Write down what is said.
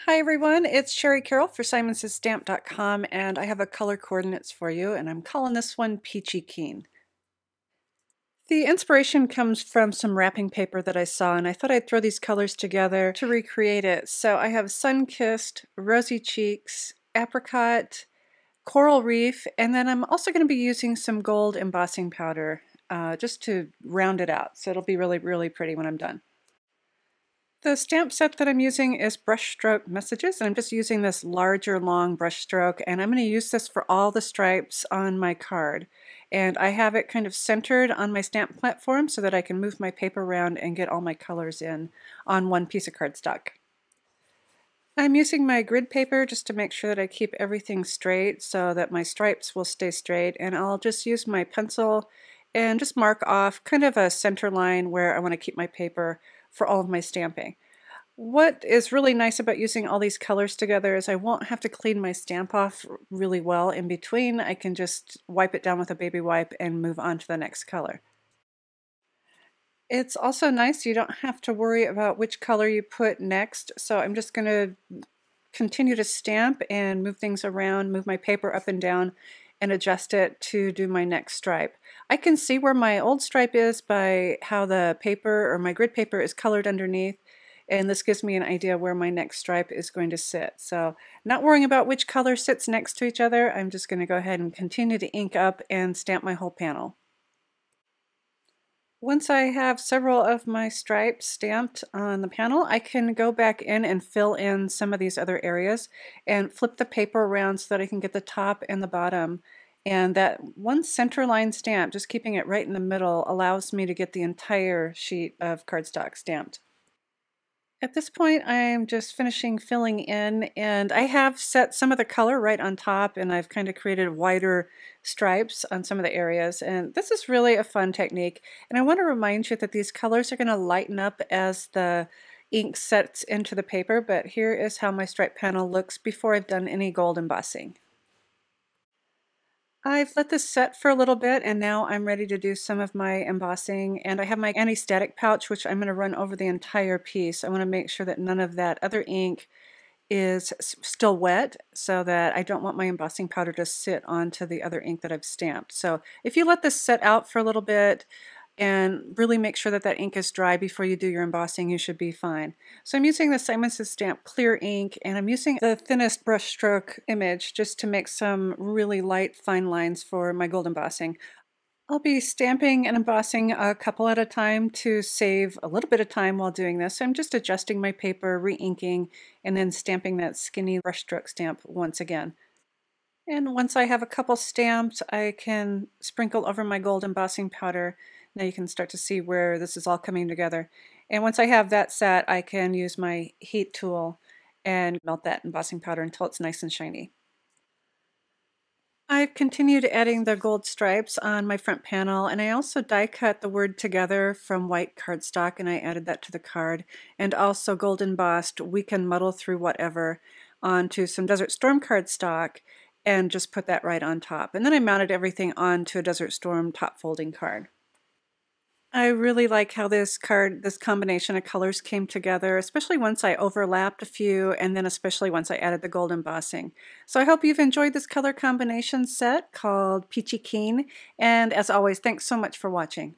Hi everyone, it's Shari Carroll for SimonsStamp.com, and I have a color coordinates for you, and I'm calling this one Peachy Keen. The inspiration comes from some wrapping paper that I saw, and I thought I'd throw these colors together to recreate it. So I have SUNKIST, Rosy Cheeks, Apricot, Coral Reef, and then I'm also going to be using some gold embossing powder just to round it out. So it'll be really, really pretty when I'm done. The stamp set that I'm using is brushstroke messages, and I'm just using this larger long brush stroke, and I'm going to use this for all the stripes on my card. And I have it kind of centered on my stamp platform so that I can move my paper around and get all my colors in on one piece of cardstock. I'm using my grid paper just to make sure that I keep everything straight so that my stripes will stay straight, and I'll just use my pencil and just mark off kind of a center line where I want to keep my paper for all of my stamping. What is really nice about using all these colors together is I won't have to clean my stamp off really well in between. I can just wipe it down with a baby wipe and move on to the next color. It's also nice you don't have to worry about which color you put next, so I'm just going to continue to stamp and move things around, move my paper up and down, and adjust it to do my next stripe. I can see where my old stripe is by how the paper or my grid paper is colored underneath, and this gives me an idea where my next stripe is going to sit. So not worrying about which color sits next to each other, I'm just going to go ahead and continue to ink up and stamp my whole panel. Once I have several of my stripes stamped on the panel, I can go back in and fill in some of these other areas and flip the paper around so that I can get the top and the bottom. And that one center line stamp, just keeping it right in the middle, allows me to get the entire sheet of cardstock stamped. At this point, I'm just finishing filling in, and I have set some of the color right on top, and I've kind of created wider stripes on some of the areas, and this is really a fun technique. And I want to remind you that these colors are going to lighten up as the ink sets into the paper, but here is how my stripe panel looks before I've done any gold embossing. I've let this set for a little bit, and now I'm ready to do some of my embossing, and I have my anti-static pouch, which I'm going to run over the entire piece. I want to make sure that none of that other ink is still wet, so that I don't want my embossing powder to sit onto the other ink that I've stamped. So if you let this set out for a little bit and really make sure that that ink is dry before you do your embossing, you should be fine. So I'm using the Simons Stamp clear ink, and I'm using the thinnest brush stroke image just to make some really light fine lines for my gold embossing. I'll be stamping and embossing a couple at a time to save a little bit of time while doing this. So I'm just adjusting my paper, re-inking, and then stamping that skinny brushstroke stamp once again. And once I have a couple stamped, I can sprinkle over my gold embossing powder. Now you can start to see where this is all coming together. And once I have that set, I can use my heat tool and melt that embossing powder until it's nice and shiny. I've continued adding the gold stripes on my front panel, and I also die cut the word together from white cardstock, and I added that to the card, and also gold embossed "We Can Muddle Through Whatever" onto some Desert Storm cardstock and just put that right on top. And then I mounted everything onto a Desert Storm top folding card. I really like how this combination of colors came together, especially once I overlapped a few, and then especially once I added the gold embossing. So I hope you've enjoyed this color combination set called Peachy Keen, and as always, thanks so much for watching.